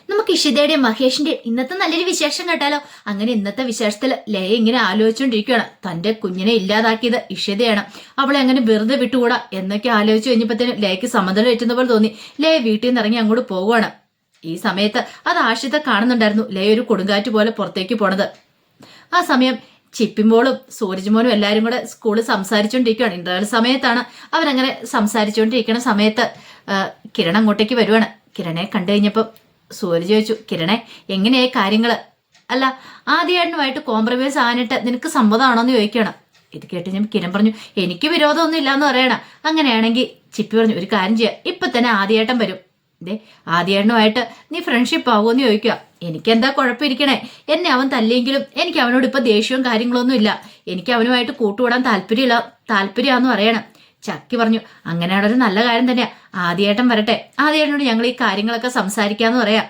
നമുക്ക് ഇഷിതയുടെയും മഹേഷിന്റെ ഇന്നത്തെ നല്ലൊരു വിശേഷം കേട്ടാലോ. അങ്ങനെ ഇന്നത്തെ വിശേഷത്തില് ലയ ഇങ്ങനെ ആലോചിച്ചുകൊണ്ടിരിക്കുകയാണ്. തന്റെ കുഞ്ഞിനെ ഇല്ലാതാക്കിയത് ഇഷിതയാണ്, അവളെ അങ്ങനെ വെറുതെ വിട്ടുകൂടാ എന്നൊക്കെ ആലോചിച്ച് കഴിഞ്ഞപ്പോഴത്തേനും ലയക്ക് സമ്മതം ഏറ്റുന്ന പോലെ തോന്നി. ലയ വീട്ടിൽ നിന്ന് ഇറങ്ങി അങ്ങോട്ട് പോവുകയാണ്. ഈ സമയത്ത് അത് ആഷിത കാണുന്നുണ്ടായിരുന്നു, ലയ ഒരു കൊടുങ്കാറ്റ് പോലെ പുറത്തേക്ക് പോണത്. ആ സമയം ചിപ്പിമോളും സൂരജ്മോനും എല്ലാരും കൂടെ സ്കൂളിൽ സംസാരിച്ചുകൊണ്ടിരിക്കുകയാണ്. ഇന്റർവെൽ സമയത്താണ് അവരങ്ങനെ സംസാരിച്ചുകൊണ്ടിരിക്കുന്ന സമയത്ത് കിരൺ അങ്ങോട്ടേക്ക് വരുവാണ്. കിരണെ കണ്ടു കഴിഞ്ഞപ്പോ സൂരജ് ചോദിച്ചു, കിരണെ എങ്ങനെയായി കാര്യങ്ങള്? അല്ല, ആദ്യമായിട്ടുമായിട്ട് കോംപ്രമൈസ് ആകാനായിട്ട് നിനക്ക് സമ്മതമാണോന്ന് ചോദിക്കണം. ഇത് കേട്ട് ഞാൻ കിരൺ പറഞ്ഞു, എനിക്ക് വിരോധമൊന്നും ഇല്ലാന്ന് പറയണം. അങ്ങനെയാണെങ്കിൽ ചിപ്പി പറഞ്ഞു, ഒരു കാര്യം ചെയ്യാം, ഇപ്പൊ തന്നെ ആദ്യേട്ടൻ വരും. ആദ്യേട്ടനുമായിട്ട് നീ ഫ്രണ്ട്ഷിപ്പ് ആവുമെന്ന് ചോദിക്കുക. എനിക്കെന്താ കുഴപ്പമിരിക്കണേ, എന്നെ അവൻ തല്ലിയെങ്കിലും എനിക്ക് അവനോട് ഇപ്പൊ ദേഷ്യവും കാര്യങ്ങളൊന്നും ഇല്ല. എനിക്ക് അവനുമായിട്ട് കൂട്ടുകൂടാൻ താല്പര്യമാന്ന് പറയണം. ചക്കി പറഞ്ഞു, അങ്ങനെയാണൊരു നല്ല കാര്യം തന്നെയാ, ആദ്യേട്ടൻ വരട്ടെ, ആദ്യേട്ടനോട് ഞങ്ങൾ ഈ കാര്യങ്ങളൊക്കെ സംസാരിക്കാന്ന് പറയാം.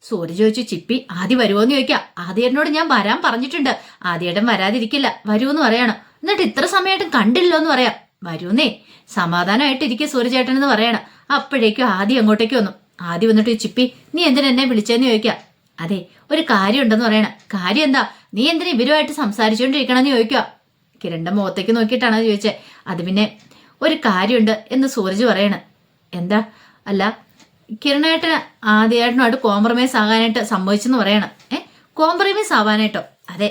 സൂര്യ ചോദിച്ചു, ചിപ്പി ആദ്യം വരുമോന്ന് ചോദിക്കാം. ആദ്യേട്ടനോട് ഞാൻ വരാൻ പറഞ്ഞിട്ടുണ്ട്, ആദ്യേട്ടൻ വരാതിരിക്കില്ല, വരുമെന്ന് പറയണം. എന്നിട്ട് ഇത്ര സമയമായിട്ടും കണ്ടില്ലോ എന്ന് പറയാം. വരൂന്നേ, സമാധാനമായിട്ടിരിക്കുക സൂര്യചേട്ടൻ എന്ന് പറയണം. അപ്പോഴേക്കും ആദ്യം അങ്ങോട്ടേക്ക് വന്നു. ആദ്യം വന്നിട്ട്, ചിപ്പി നീ എന്തിനാ എന്നെ വിളിച്ചതെന്ന് ചോദിക്കാം. അതെ, ഒരു കാര്യം ഉണ്ടെന്ന് പറയണം. കാര്യം എന്താ? നീ എന്തിനാ ഇവരുമായിട്ട് സംസാരിച്ചുകൊണ്ടിരിക്കണമെന്ന് ചോദിക്കുക. കിരണിന്റെ മുഖത്തേക്ക് നോക്കിയിട്ടാണ് ചോദിച്ചത്. അത് പിന്നെ ഒരു കാര്യമുണ്ട് എന്ന് സൂരജ് പറയണ്. എന്താ? അല്ല, കിരണേട്ടന് ആദ്യേട്ടനുമായിട്ട് കോംപ്രമൈസ് ആകാനായിട്ട് സംഭവിച്ചെന്ന് പറയണം. കോംപ്രമൈസ് ആവാനായിട്ടോ? അതെ,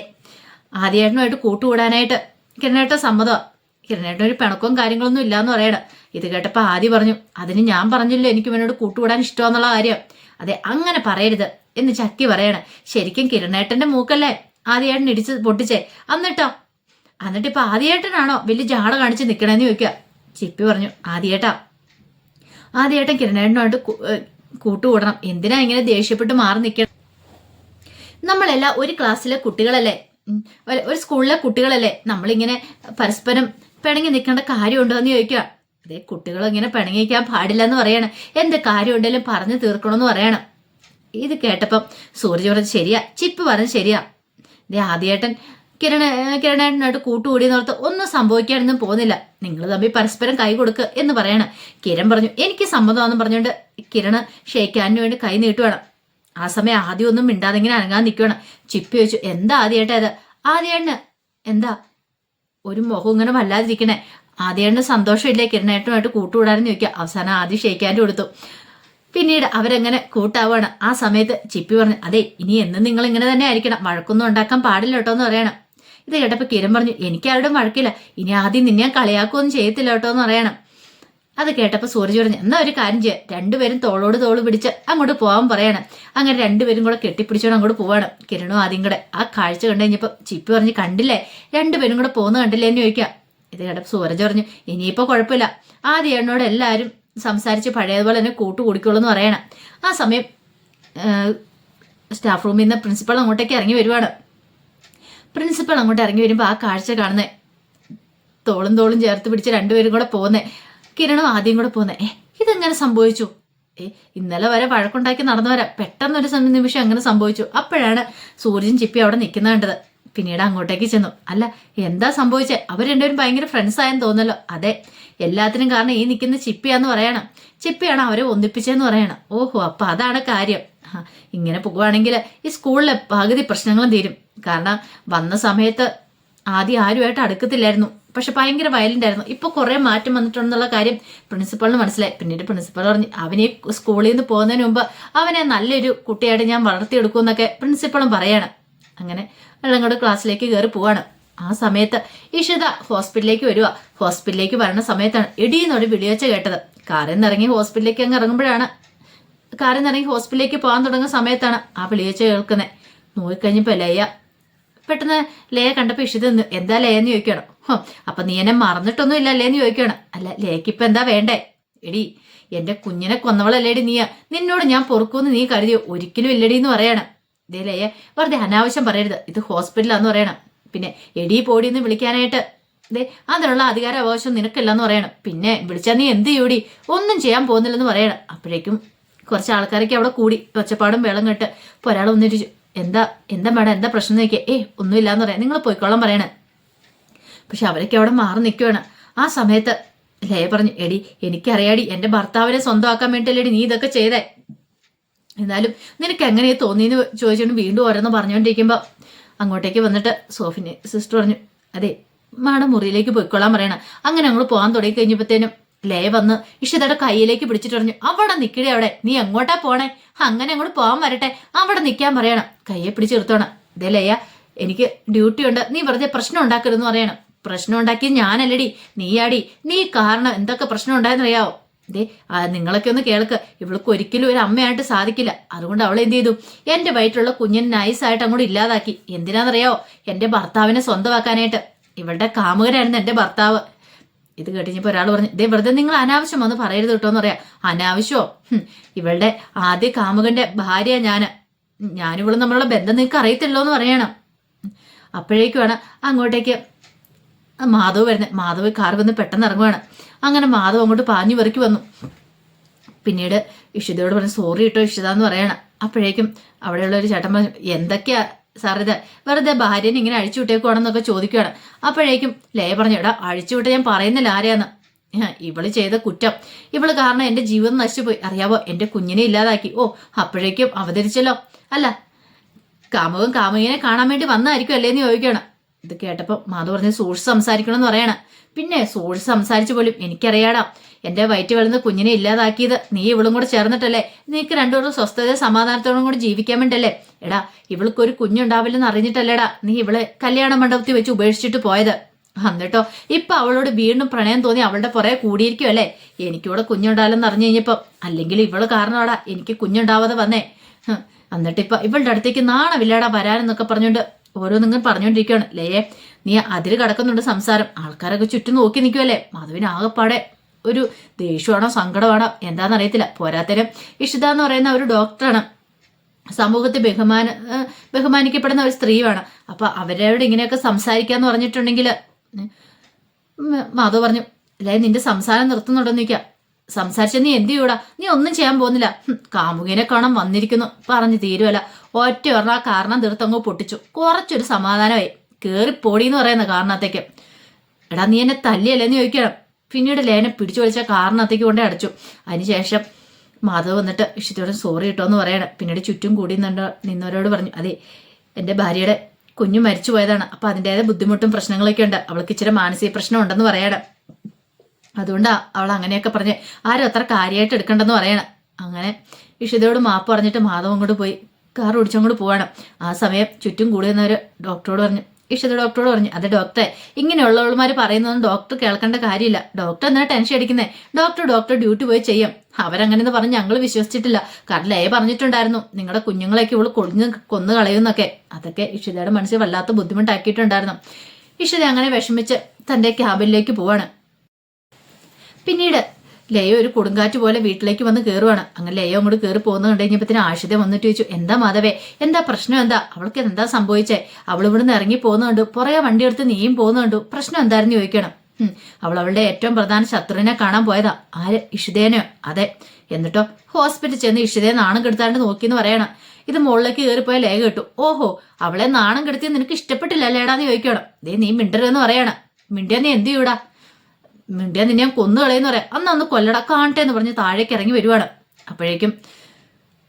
ആദ്യേട്ടനുമായിട്ട് കൂട്ടുകൂടാനായിട്ട് കിരണേട്ട സമ്മതമാണ്. കിരണേട്ടനൊരു പിണക്കവും കാര്യങ്ങളൊന്നും ഇല്ലാന്ന് പറയണം. ഇത് കേട്ടപ്പോ ആദ്യം പറഞ്ഞു, അതിന് ഞാൻ പറഞ്ഞില്ലോ എനിക്ക് ഇവനോട് കൂട്ടുകൂടാൻ ഇഷ്ടമെന്നുള്ള കാര്യം. അതെ, അങ്ങനെ പറയരുത് എന്ന് ചക്കി പറയണം. ശരിക്കും കിരണേട്ടന്റെ മൂക്കല്ലേ ആദ്യേട്ടൻ ഇടിച്ച് പൊട്ടിച്ചേ, എന്നിട്ടിപ്പൊ ആദ്യേട്ടനാണോ വലിയ ജാട കാണിച്ച് നിക്കണേന്ന് ചോദിക്കുക. ചിപ്പി പറഞ്ഞു, ആദ്യേട്ടൻ കിരണേട്ടനുമായിട്ട് കൂട്ടുകൂടണം. എന്തിനാ ഇങ്ങനെ ദേഷ്യപ്പെട്ട് മാറി നിൽക്കണം? നമ്മളെല്ലാം ഒരു ക്ലാസ്സിലെ കുട്ടികളല്ലേ, ഒരു സ്കൂളിലെ കുട്ടികളല്ലേ, നമ്മളിങ്ങനെ പരസ്പരം പിണങ്ങി നിൽക്കേണ്ട കാര്യമുണ്ടോ എന്ന് ചോദിക്കുക. അതേ, കുട്ടികൾ ഇങ്ങനെ പിണങ്ങിക്കാൻ പാടില്ല എന്ന് പറയണം. എന്ത് കാര്യം ഉണ്ടെങ്കിലും പറഞ്ഞു തീർക്കണമെന്ന് പറയണം. ഇത് കേട്ടപ്പം സൂരജ് പറഞ്ഞു, ശരിയാ, ചിപ്പ് പറഞ്ഞു ശരിയാ. ഇതേ ആദ്യേട്ടൻ കിരണേട്ടനായിട്ട് കൂട്ടുകൂടിയെന്നോർത്ത് ഒന്നും സംഭവിക്കാനൊന്നും പോകുന്നില്ല. നിങ്ങൾ തമ്മിൽ പരസ്പരം കൈ കൊടുക്കുക എന്ന് പറയണം. കിരൺ പറഞ്ഞു, എനിക്ക് സമ്മതമാണെന്ന് പറഞ്ഞുകൊണ്ട് കിരണ് ഷെയ്ക്കാനിന് വേണ്ടി കൈ നീട്ടുവാണ്. ആ സമയം ആദ്യം ഒന്നും മിണ്ടാതെ ഇങ്ങനെ അനങ്ങാൻ നിൽക്കുകയാണ്. ചിപ്പി ചോദിച്ചു, എന്താ ആദ്യേട്ടാ ഇത്? ആദ്യേട്ടന് എന്താ ഒരു മുഖം ഇങ്ങനെ വല്ലാതിരിക്കണേ? ആദ്യേട്ടന് സന്തോഷമില്ലേ കിരണേട്ടനുമായിട്ട് കൂട്ടുകൂടാനെന്ന് ചോദിക്കുക. അവസാനം ആദ്യം ഷെയ്ക്കാൻ്റെ കൊടുത്തു. പിന്നീട് അവരെങ്ങനെ കൂട്ടാവാണ്. ആ സമയത്ത് ചിപ്പി പറഞ്ഞു, അതെ, ഇനി എന്നും നിങ്ങൾ ഇങ്ങനെ തന്നെ ആയിരിക്കണം, വഴക്കൊന്നും ഉണ്ടാക്കാൻ പാടില്ല കേട്ടോ എന്ന് പറയണം. ഇത് കേട്ടപ്പോൾ കിരൺ പറഞ്ഞു, എനിക്ക് ആരുടെയും വഴക്കില്ല, ഇനി ആദ്യം നിന്നെ കളിയാക്കുകയൊന്നും ചെയ്യത്തില്ല കേട്ടോ എന്ന് പറയണം. അത് കേട്ടപ്പോൾ സൂരജ് പറഞ്ഞു, എന്നാ ഒരു കാര്യം ചെയ്യാം, രണ്ടുപേരും തോളോട് തോള് പിടിച്ച് അങ്ങോട്ട് പോകാൻ പറയണം. അങ്ങനെ രണ്ടുപേരും കൂടെ കെട്ടിപ്പിടിച്ചോണ്ട് അങ്ങോട്ട് പോവാണ്. കിരണും ആദ്യം കൂടെ ആ കാഴ്ച കണ്ടു കഴിഞ്ഞപ്പോൾ ചിപ്പി പറഞ്ഞു, കണ്ടില്ലേ രണ്ടുപേരും കൂടെ പോകുന്ന കണ്ടില്ലേ എന്ന് ചോദിക്കാം. ഇത് കേട്ടപ്പോൾ സൂരജ് പറഞ്ഞു, ഇനിയിപ്പോൾ കുഴപ്പമില്ല, ആദ്യം എന്നോട് എല്ലാവരും സംസാരിച്ച് പഴയതുപോലെ തന്നെ കൂട്ടുകൂടിക്കുള്ളൂ എന്ന് പറയണം. ആ സമയം സ്റ്റാഫ് റൂമിൽ നിന്ന് പ്രിൻസിപ്പൾ അങ്ങോട്ടേക്ക് ഇറങ്ങി വരുവാണ്. പ്രിൻസിപ്പൾ അങ്ങോട്ട് ഇറങ്ങി വരുമ്പോൾ ആ കാഴ്ച കാണുന്നേ, തോളും തോളും ചേർത്ത് പിടിച്ച് രണ്ടുപേരും കൂടെ പോകുന്നേ, കിരണും ആദ്യം കൂടെ പോകുന്നേ. ഇതെങ്ങനെ സംഭവിച്ചു? ഇന്നലെ വരെ വഴക്കുണ്ടാക്കി നടന്നവരാ, പെട്ടെന്നൊരു നിമിഷം അങ്ങനെ സംഭവിച്ചു. അപ്പോഴാണ് സൂര്യൻ ചിപ്പി അവിടെ നിൽക്കുന്ന കണ്ടത്. പിന്നീട് അങ്ങോട്ടേക്ക് ചെന്നു. അല്ല, എന്താ സംഭവിച്ചേ? അവർ രണ്ടുപേരും ഭയങ്കര ഫ്രണ്ട്സ് ആയെന്ന് തോന്നല്ലോ. അതെ, എല്ലാത്തിനും കാരണം ഈ നിൽക്കുന്ന ചിപ്പിയാന്ന് പറയണം. ചിപ്പിയാണ് അവരെ ഒന്നിപ്പിച്ചെന്ന് പറയണം. ഓഹോ, അപ്പൊ അതാണ് കാര്യം. ഇങ്ങനെ പോകുവാണെങ്കിൽ ഈ സ്കൂളിലെ പകുതി പ്രശ്നങ്ങളും തീരും. കാരണം വന്ന സമയത്ത് ആദ്യം ആരുമായിട്ട് അടുക്കത്തില്ലായിരുന്നു, പക്ഷെ ഭയങ്കര വയലന്റ് ആയിരുന്നു. ഇപ്പൊ കുറെ മാറ്റം വന്നിട്ടുണ്ടെന്നുള്ള കാര്യം പ്രിൻസിപ്പളിന് മനസ്സിലായി. പിന്നീട് പ്രിൻസിപ്പൾ പറഞ്ഞു, അവനെ സ്കൂളിൽ നിന്ന് പോകുന്നതിന് മുമ്പ് അവനെ നല്ലൊരു കുട്ടിയായിട്ട് ഞാൻ വളർത്തിയെടുക്കുമെന്നൊക്കെ പ്രിൻസിപ്പളും പറയാണ്. അങ്ങനെ ഞങ്ങളുടെ ക്ലാസ്സിലേക്ക് കയറി പോവാണ്. ആ സമയത്ത് ഇഷിത ഹോസ്പിറ്റലിലേക്ക് വരിക. ഹോസ്പിറ്റലിലേക്ക് വരണ സമയത്താണ് എടീന്നൊരു വിളിയൊച്ച കേട്ടത്. കാറിൽ നിന്ന് ഇറങ്ങി ഹോസ്പിറ്റലിലേക്ക് അങ്ങ് ഇറങ്ങുമ്പോഴാണ്, കാറിൽ നിന്ന് ഇറങ്ങി ഹോസ്പിറ്റലിലേക്ക് പോകാൻ തുടങ്ങുന്ന സമയത്താണ് ആ വിളിയൊച്ച കേൾക്കുന്നത്. നോക്കിക്കഴിഞ്ഞപ്പോൾ ലയ, പെട്ടെന്ന് ലയ കണ്ടപ്പോൾ ഇഷിത നിന്ന്, എന്താ ലയെന്ന് ചോദിക്കണം. അപ്പൊ നീ എന്നെ മറന്നിട്ടൊന്നും ഇല്ല അല്ലേന്ന് ചോദിക്കണം. അല്ല, ലയക്കിപ്പോ എന്താ വേണ്ടേ? എടി, എന്റെ കുഞ്ഞിനെ കൊന്നവളല്ലേടി നീ, നിന്നോട് ഞാൻ പൊറുക്കൂന്ന് നീ കരുതിയോ? ഒരിക്കലും ഇല്ലടി എന്ന് പറയണം. ഇതേ ലയ, വെറുതെ അനാവശ്യം പറയരുത്, ഇത് ഹോസ്പിറ്റലാന്ന് പറയണം. പിന്നെ എടി പോടിന്ന് വിളിക്കാനായിട്ട് അതിനുള്ള അധികാര അവകാശം നിനക്കില്ലെന്ന് പറയണം. പിന്നെ വിളിച്ചാൽ നീ എന്ത് ചെയ്യൂടി? ഒന്നും ചെയ്യാൻ പോകുന്നില്ലെന്ന് പറയണം. അപ്പോഴേക്കും കുറച്ച് ആൾക്കാരൊക്കെ അവിടെ കൂടി ഒച്ചപ്പാടും വെള്ളം കെട്ട്. ഇപ്പൊ ഒരാൾ വന്നിരിച്ചു, എന്താ മേഡം, എന്താ പ്രശ്നം നോക്കിയേ? ഒന്നുമില്ലാന്ന് പറയാം, നിങ്ങൾ പോയിക്കോളാൻ പറയണേ. പക്ഷെ അവരൊക്കെ അവിടെ മാറി നിൽക്കുവാണ്. ആ സമയത്ത് ലയ പറഞ്ഞു, എടി എനിക്കറിയാടി, എന്റെ ഭർത്താവിനെ സ്വന്തമാക്കാൻ വേണ്ടിയില്ലേടി നീ ഇതൊക്കെ ചെയ്തേ. എന്നാലും നിനക്ക് എങ്ങനെയാ തോന്നിയെന്ന് ചോദിച്ചുകൊണ്ട് വീണ്ടും ഓരോന്ന് പറഞ്ഞുകൊണ്ടിരിക്കുമ്പോൾ അങ്ങോട്ടേക്ക് വന്നിട്ട് സോഫിനി സിസ്റ്റർ പറഞ്ഞു, അതെ മാഡം മുറിയിലേക്ക് പോയിക്കൊള്ളാൻ പറയണം. അങ്ങനെ ഞങ്ങൾ പോകാൻ തുടങ്ങി കഴിഞ്ഞപ്പോഴത്തേനും ലയ വന്ന് ഇഷിതയുടെ കയ്യിലേക്ക് പിടിച്ചിട്ട് പറഞ്ഞു, അവിടെ നിൽക്കണേ, അവിടെ നീ എങ്ങോട്ടാ പോണേ, അങ്ങനെ അങ്ങോട്ട് പോകാൻ വരട്ടെ, അവിടെ നിൽക്കാൻ പറയണം, കയ്യെ പിടിച്ച് നിർത്തോണം. ഇതേ ലയ, എനിക്ക് ഡ്യൂട്ടി ഉണ്ട്, നീ വെറുതെ പ്രശ്നം ഉണ്ടാക്കരുതെന്ന് പറയണം. പ്രശ്നം ഉണ്ടാക്കിയത് ഞാനല്ലടി, നീയാടി, നീ കാരണം എന്തൊക്കെ പ്രശ്നം ഉണ്ടായെന്നറിയാവോ? ദേ നിങ്ങളൊക്കെ ഒന്ന് കേൾക്ക്, ഇവൾക്ക് ഒരിക്കലും ഒരു അമ്മയായിട്ട് സാധിക്കില്ല. അതുകൊണ്ട് അവൾ എന്ത് ചെയ്തു, എന്റെ വയറ്റിലുള്ള കുഞ്ഞിനെ നൈസായിട്ട് അങ്ങോട്ട് ഇല്ലാതാക്കി. എന്തിനാണെന്നറിയാവോ? എന്റെ ഭർത്താവിനെ സ്വന്തമാക്കാനായിട്ട്. ഇവളുടെ കാമുകനായിരുന്നു എന്റെ ഭർത്താവ്. ഇത് കേട്ടിഞ്ഞപ്പോ ഒരാൾ പറഞ്ഞു, ദേ വെറുതെ നിങ്ങൾ അനാവശ്യം വന്ന് പറയരുത് കേട്ടോന്ന് പറയാം. അനാവശ്യമോ? ഇവളുടെ ആദ്യ കാമുകന്റെ ഭാര്യ ഞാനിവളും നമ്മളുടെ ബന്ധം നിങ്ങൾക്ക് അറിയത്തില്ലോ എന്ന് പറയണം. അപ്പോഴേക്കുമാണ് അങ്ങോട്ടേക്ക് മാധവ് വരുന്നത്. മാധവ് കാർ വന്ന് പെട്ടെന്ന് ഇറങ്ങുവാണ്. അങ്ങനെ മാധവ് അങ്ങോട്ട് പാഞ്ഞു പെറുക്കി വന്നു. പിന്നീട് ഇഷിതയോട് പറഞ്ഞു, സോറി കേട്ടോ ഇഷിത എന്ന് പറയണം. അപ്പോഴേക്കും അവിടെയുള്ള ഒരു ചേട്ടൻ പറഞ്ഞു, എന്തൊക്കെയാ സാർ ഇത്, വെറുതെ ഭാര്യനെ ഇങ്ങനെ അഴിച്ചു വിട്ടേക്കുവാണെന്നൊക്കെ ചോദിക്കുകയാണ്. അപ്പോഴേക്കും ലയ പറഞ്ഞു, എടാ അഴിച്ചുവിട്ട ഞാൻ പറയുന്നില്ല ആരെയാന്ന്, ഇവള് ചെയ്ത കുറ്റം, ഇവള് കാരണം എന്റെ ജീവിതം നശിച്ചുപോയി, അറിയാവോ, എന്റെ കുഞ്ഞിനെ ഇല്ലാതാക്കി. ഓ അപ്പോഴേക്കും അവതരിച്ചല്ലോ, അല്ല കാമുകൻ കാമുകനെ കാണാൻ വേണ്ടി വന്നായിരിക്കും അല്ലേന്ന് ചോദിക്കുകയാണ്. ഇത് കേട്ടപ്പോൾ മാധവ് പറഞ്ഞ്, സൂക്ഷിച്ച് സംസാരിക്കണം എന്ന് പറയണം. പിന്നെ സൂക്ഷിച്ച് സംസാരിച്ചു പോലും എനിക്കറിയാടാ, എന്റെ വയറ്റ് വളർന്ന് കുഞ്ഞിനെ ഇല്ലാതാക്കിയത് നീ ഇവളും കൂടെ ചേർന്നിട്ടല്ലേ, നീക്ക് രണ്ടുപേരും സ്വസ്ഥത സമാധാനത്തോടും കൂടി ജീവിക്കാൻ വേണ്ടല്ലേ. എടാ ഇവൾക്കൊരു കുഞ്ഞുണ്ടാവില്ലെന്ന് അറിഞ്ഞിട്ടല്ലേടാ നീ ഇവളെ കല്യാണ മണ്ഡപത്തിൽ വെച്ച് ഉപേക്ഷിച്ചിട്ട് പോയത്. എന്നിട്ടോ ഇപ്പൊ അവളോട് വീണ്ടും പ്രണയം തോന്നി അവളുടെ പുറകെ കൂടിയിരിക്കുമല്ലേ. എനിക്കിവിടെ കുഞ്ഞുണ്ടാവില്ലെന്ന് അറിഞ്ഞു കഴിഞ്ഞപ്പം, അല്ലെങ്കിൽ ഇവള് കാരണമാടാ എനിക്ക് കുഞ്ഞുണ്ടാവാതെ വന്നേ. എന്നിട്ടിപ്പൊ ഇവളുടെ അടുത്തേക്ക് നാണമില്ലാടാ വരാനെന്നൊക്കെ പറഞ്ഞോണ്ട് ഓരോന്നിങ്ങനെ പറഞ്ഞോണ്ടിരിക്കുകയാണ്. ലയെ നീ അതിര് കടക്കുന്നുണ്ട് സംസാരം, ആൾക്കാരൊക്കെ ചുറ്റും നോക്കി നിൽക്കുമല്ലേ. മാധവിന് ആകെപ്പാടെ ഒരു ദേഷ്യമാണോ സങ്കടമാണോ എന്താണെന്നറിയത്തില്ല. പോരാത്തരം ഇഷിത എന്ന് പറയുന്ന ഒരു ഡോക്ടറാണ്, സമൂഹത്തിൽ ബഹുമാനിക്കപ്പെടുന്ന ഒരു സ്ത്രീയാണ്. അപ്പൊ അവരോട് ഇങ്ങനെയൊക്കെ സംസാരിക്കാന്ന് പറഞ്ഞിട്ടുണ്ടെങ്കിൽ മാധവ് പറഞ്ഞു, അല്ലെ നിന്റെ സംസാരം നിർത്തുന്നുണ്ടെന്ന് ചോദിക്കാം. സംസാരിച്ച നീ എന്ത് ചെയ്യൂടാ, നീ ഒന്നും ചെയ്യാൻ പോകുന്നില്ല, കാമുകനെ കാണാൻ വന്നിരിക്കുന്നു പറഞ്ഞു തീരുവല്ല. ഒറ്റ ഒരെണ്ണ കാരണം തീർത്തങ്ങോ പൊട്ടിച്ചു. കുറച്ചൊരു സമാധാനമായി. കേറിപ്പോടിന്ന് പറയുന്ന കാരണത്തേക്ക്. എടാ നീ എന്നെ തല്ലിയല്ലേന്ന് ചോദിക്കണം. പിന്നീട് ലേനെ പിടിച്ചു വലിച്ച കാരണത്തേക്ക് കൊണ്ടേ അടച്ചു. അതിനുശേഷം മാധവ് വന്നിട്ട് ഇഷ്ടത്തോടെ സോറി കിട്ടുമെന്ന് പറയണം. പിന്നീട് ചുറ്റും കൂടി നിന്നവരോട് പറഞ്ഞു, അതെ എൻ്റെ ഭാര്യയുടെ കുഞ്ഞു മരിച്ചു പോയതാണ്, അപ്പൊ അതിൻ്റെതായ ബുദ്ധിമുട്ടും പ്രശ്നങ്ങളൊക്കെ ഉണ്ട്, അവൾക്ക് ഇച്ചിരി മാനസിക പ്രശ്നം ഉണ്ടെന്ന് പറയണം. അതുകൊണ്ടാ അവൾ അങ്ങനെയൊക്കെ പറഞ്ഞ് ആരും അത്ര കാര്യമായിട്ട് എടുക്കണ്ടെന്ന് പറയണം. അങ്ങനെ ഇഷിതയോട് മാപ്പ് പറഞ്ഞിട്ട് മാധവ് അങ്ങോട്ട് പോയി കാർ ഓടിച്ചങ്ങോട്ട് പോവാണ്. ആ സമയം ചുറ്റും കൂടി നിന്നവര് ഡോക്ടറോട് പറഞ്ഞു, ഇഷിത ഡോക്ടറോട് പറഞ്ഞു, അതെ ഡോക്ടറെ ഇങ്ങനെയുള്ളവന്മാർ പറയുന്നതൊന്നും ഡോക്ടർ കേൾക്കേണ്ട കാര്യമില്ല, ഡോക്ടർ എന്തിനാ ടെൻഷൻ അടിക്കുന്നേ, ഡോക്ടർ ഡ്യൂട്ടി പോയി ചെയ്യാം. അവരങ്ങനെന്ന് പറഞ്ഞ് ഞങ്ങൾ വിശ്വസിച്ചിട്ടില്ല, കാരണം ലയ പറഞ്ഞിട്ടുണ്ടായിരുന്നു നിങ്ങളുടെ കുഞ്ഞുങ്ങളെയൊക്കെ ഇവള് കൊന്നു കളയുന്നൊക്കെ. അതൊക്കെ ഇഷിതയുടെ മനസ്സിൽ വല്ലാത്ത ബുദ്ധിമുട്ടാക്കിയിട്ടുണ്ടായിരുന്നു. ഇഷിത അങ്ങനെ വിഷമിച്ച് തന്റെ ക്യാബിനിലേക്ക് പോവാണ്. പിന്നീട് ലയ ഒരു കൊടുങ്കാറ്റ് പോലെ വീട്ടിലേക്ക് വന്ന് കയറുവാണ്. അങ്ങനെ ലയ അങ്ങോട്ട് കയറി പോകുന്ന കണ്ടു കഴിഞ്ഞപ്പത്തിന് ആഷിത വന്നിട്ട് ചോദിച്ചു, എന്താ മാധവേ, എന്താ പ്രശ്നം, എന്താ അവൾക്ക് എന്താ സംഭവിച്ചേ, അവൾ ഇവിടുന്ന് ഇറങ്ങി പോകുന്നുണ്ട്, പുറകെ വണ്ടി എടുത്ത് നീയും പോകുന്നുണ്ട്, പ്രശ്നം എന്തായിരുന്നു ചോദിക്കണം. അവളുടെ ഏറ്റവും പ്രധാന ശത്രുവിനെ കാണാൻ പോയതാ. ആര്, ഇഷിതേനോ? അതെ. എന്നിട്ടോ ഹോസ്പിറ്റലിൽ ചെന്ന് ഇഷിതയെ നാണം കെടുത്താണ്ട് നോക്കിന്ന് പറയണം. ഇത് മുകളിലേക്ക് കയറിപ്പോയ ലയ കേട്ടു. ഓഹോ, അവളെ നാണം കെടുത്തിയത് നിനക്ക് ഇഷ്ടപ്പെട്ടില്ല ലേടാന്ന് ചോദിക്കണം. ദേ നീ മിണ്ടരുതെന്ന് പറയണം. മിണ്ടിയാ നീ എന്ത് ചെയ്യൂടാ, മിണ്ടിയാ നിന്നെ ഞാൻ കൊന്നു കളയെന്ന് പറയാം, അന്ന് കൊല്ലട കാണട്ടെ എന്ന് പറഞ്ഞ് താഴേക്ക് ഇറങ്ങി വരുവാണ്. അപ്പോഴേക്കും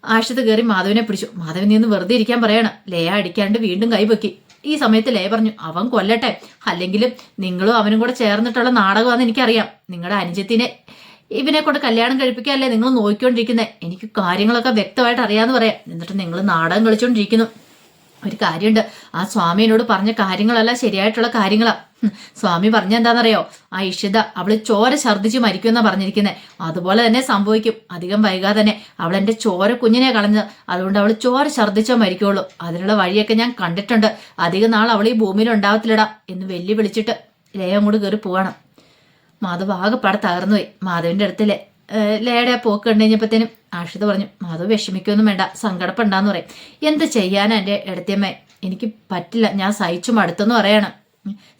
ആശത്ത് കയറി മാധവിനെ പിടിച്ചു. മാധവൻ നീ ഒന്ന് വെറുതെ ഇരിക്കാൻ പറയണം. ലയ അടിക്കാണ്ട് വീണ്ടും കൈപൊക്കി. ഈ സമയത്ത് ലയ പറഞ്ഞു, അവൻ കൊല്ലട്ടെ, അല്ലെങ്കിലും നിങ്ങളും അവനും കൂടെ ചേർന്നിട്ടുള്ള നാടകമാണെന്ന് എനിക്കറിയാം. നിങ്ങളുടെ അനുജത്തിനെ ഇവനെ കൊണ്ട് കല്യാണം കഴിപ്പിക്കാനല്ലേ നിങ്ങൾ നോക്കിക്കൊണ്ടിരിക്കുന്നത്, എനിക്ക് കാര്യങ്ങളൊക്കെ വ്യക്തമായിട്ട് അറിയാമെന്ന് പറയാം. എന്നിട്ട് നിങ്ങൾ നാടകം കളിച്ചോണ്ടിരിക്കുന്നു. ഒരു കാര്യമുണ്ട്, ആ സ്വാമിയോട് പറഞ്ഞ കാര്യങ്ങളെല്ലാം ശരിയായിട്ടുള്ള കാര്യങ്ങളാ. സ്വാമി പറഞ്ഞെന്താണെന്നറിയോ, ആ ഇഷിത അവള് ചോര ഛർദ്ദിച്ച് മരിക്കുമെന്നാ പറഞ്ഞിരിക്കുന്നത്. അതുപോലെ തന്നെ സംഭവിക്കും. അധികം വൈകാതെ തന്നെ അവൾ എന്റെ ചോര കുഞ്ഞിനെ കളഞ്ഞത്, അതുകൊണ്ട് അവൾ ചോര ഛർദ്ദിച്ചോ മരിക്കുള്ളൂ. അതിനുള്ള വഴിയൊക്കെ ഞാൻ കണ്ടിട്ടുണ്ട്. അധികം നാൾ അവൾ ഈ ഭൂമിയിൽ ഉണ്ടാവത്തില്ലടാ എന്ന് വെല്ലുവിളിച്ചിട്ട് ലയ അങ്ങോട്ട് കയറി പോവാണ്. മാധവ് ആകെപ്പാടെ തകർന്നുപോയി. മാധവിന്റെ അടുത്തില്ലേ ലയുടെ പോക്ക് കണ്ടു കഴിഞ്ഞപ്പോഴത്തേനും ആഷിത പറഞ്ഞു, മാധവ് വിഷമിക്കൊന്നും വേണ്ട, സങ്കടപ്പെടാന്ന് പറയും. എന്ത് ചെയ്യാനാ എൻ്റെ ഇടത്തിയമ്മ, എനിക്ക് പറ്റില്ല, ഞാൻ സഹിച്ചു മടുത്തെന്ന് പറയണം.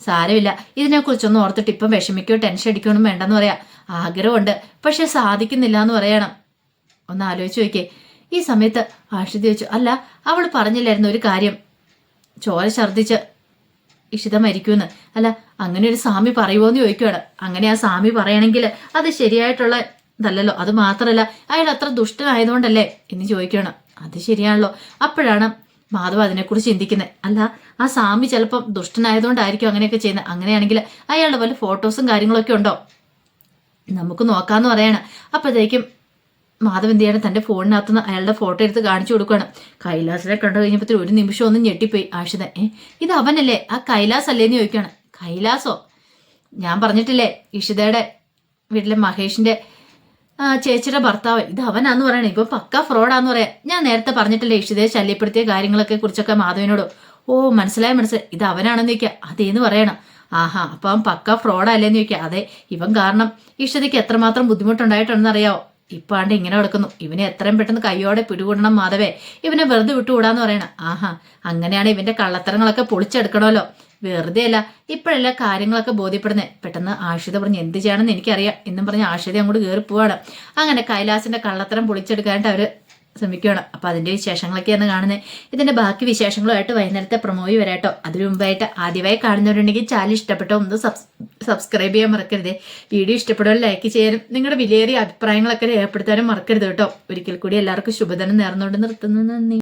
സാരമില്ല, ഇതിനെക്കുറിച്ചൊന്നും ഓർത്തിട്ട് ഇപ്പം വിഷമിക്കോ ടെൻഷൻ അടിക്കൊന്നും വേണ്ടെന്ന് പറയാം. ആഗ്രഹമുണ്ട്, പക്ഷെ സാധിക്കുന്നില്ല എന്ന് പറയണം. ഒന്ന് ആലോചിച്ച് നോക്കിയേ. ഈ സമയത്ത് ആഷിത ചോദിച്ചു, അല്ല അവൾ പറഞ്ഞില്ലായിരുന്നു ഒരു കാര്യം, ചോര ഛർദ്ദിച്ച് ഇഷിത മരിക്കുമെന്ന്. അല്ല അങ്ങനെ ഒരു സ്വാമി പറയുമോന്ന് ചോദിക്കുകയാണ്. അങ്ങനെ ആ സ്വാമി പറയണമെങ്കിൽ അത് ശരിയായിട്ടുള്ള ഇതല്ലല്ലോ, അത് മാത്രമല്ല അയാൾ അത്ര ദുഷ്ടനായതുകൊണ്ടല്ലേ എന്ന് ചോദിക്കുകയാണ്. അത് ശരിയാണല്ലോ. അപ്പോഴാണ് മാധവ് അതിനെക്കുറിച്ച് ചിന്തിക്കുന്നത്. അല്ല, ആ സ്വാമി ചിലപ്പം ദുഷ്ടനായതുകൊണ്ടായിരിക്കും അങ്ങനെയൊക്കെ ചെയ്യുന്നത്. അങ്ങനെയാണെങ്കിൽ അയാളുടെ വല്ല ഫോട്ടോസും കാര്യങ്ങളൊക്കെ ഉണ്ടോ, നമുക്ക് നോക്കാന്ന് പറയാണ്. അപ്പോഴത്തേക്കും മാധവ് എന്ത് ചെയ്യണം, തന്റെ ഫോണിനകത്തുനിന്ന് അയാളുടെ ഫോട്ടോ എടുത്ത് കാണിച്ചു കൊടുക്കുകയാണ്. കൈലാസിനെ കണ്ടു കഴിഞ്ഞപ്പോൾ ഒരു നിമിഷം ഒന്നും ഞെട്ടിപ്പോയി ആഷിത. ഇത് അവനല്ലേ, ആ കൈലാസ് അല്ലേന്ന് ചോദിക്കുകയാണ്. കൈലാസോ? ഞാൻ പറഞ്ഞിട്ടില്ലേ ഇഷിതയുടെ വീട്ടിലെ മഹേഷിന്റെ ചേച്ചിയുടെ ഭർത്താവ്, ഇത് അവനാന്ന് പറയണേ. ഇപ്പൊ പക്ക ഫ്രോഡാന്ന് പറയാം. ഞാൻ നേരത്തെ പറഞ്ഞിട്ടില്ലേ ഇഷിതയെ ശല്യപ്പെടുത്തിയ കാര്യങ്ങളൊക്കെ കുറിച്ചൊക്കെ മാധവിനോട്. ഓ മനസ്സിലായി, ഇത് അവനാണെന്ന് ചോദിക്കുക. അതേന്ന് പറയണം. ആഹാ, അപ്പൊ അവൻ പക്ക ഫ്രോഡല്ലേന്ന് ചോദിക്കുക. അതെ, ഇവൻ കാരണം ഇഷിതയ്ക്ക് എത്രമാത്രം ബുദ്ധിമുട്ടുണ്ടായിട്ടുണ്ടെന്ന് അറിയാവോ. ഇപ്പാണ്ട് ഇങ്ങനെ കിടക്കുന്നു. ഇവനെ എത്രയും പെട്ടെന്ന് കയ്യോടെ പിടികൂടണം മാധവേ, ഇവനെ വെറുതെ വിട്ടുകൂടാന്ന് പറയണം. ആഹാ, അങ്ങനെയാണ് ഇവന്റെ കള്ളത്തരങ്ങളൊക്കെ പൊളിച്ചെടുക്കണമല്ലോ. വെറുതെ അല്ല, ഇപ്പോഴല്ല കാര്യങ്ങളൊക്കെ ബോധ്യപ്പെടുന്നേ. പെട്ടെന്ന് ആഷിത പറഞ്ഞ് എന്ത് ചെയ്യണമെന്ന് എനിക്കറിയാം എന്നും പറഞ്ഞ് ആഷിത അങ്ങോട്ട് കയറി പോവാണ്. അങ്ങനെ കൈലാസിന്റെ കള്ളത്തരം പൊളിച്ചെടുക്കാനായിട്ട് അവര് ശ്രമിക്കുകയാണ്. അപ്പൊ അതിന്റെ വിശേഷങ്ങളൊക്കെയാണ് കാണുന്നത്. ഇതിന്റെ ബാക്കി വിശേഷങ്ങളുമായിട്ട് വൈകുന്നേരത്തെ പ്രൊമോയി വരാട്ടോ. അതിനു മുമ്പായിട്ട് ആദ്യമായി കാണുന്നവരുണ്ടെങ്കിൽ ചാനൽ ഇഷ്ടപ്പെട്ടോ ഒന്ന് സബ്സ്ക്രൈബ് ചെയ്യാൻ മറക്കരുത്. വീഡിയോ ഇഷ്ടപ്പെടുവാൻ ലൈക്ക് ചെയ്യാനും നിങ്ങളുടെ വിലയേറിയ അഭിപ്രായങ്ങളൊക്കെ രേഖപ്പെടുത്താനും മറക്കരുത് കേട്ടോ. ഒരിക്കൽ കൂടി എല്ലാവർക്കും ശുഭദിനം നേർന്നുകൊണ്ട് നിർത്തുന്നു. നന്ദി.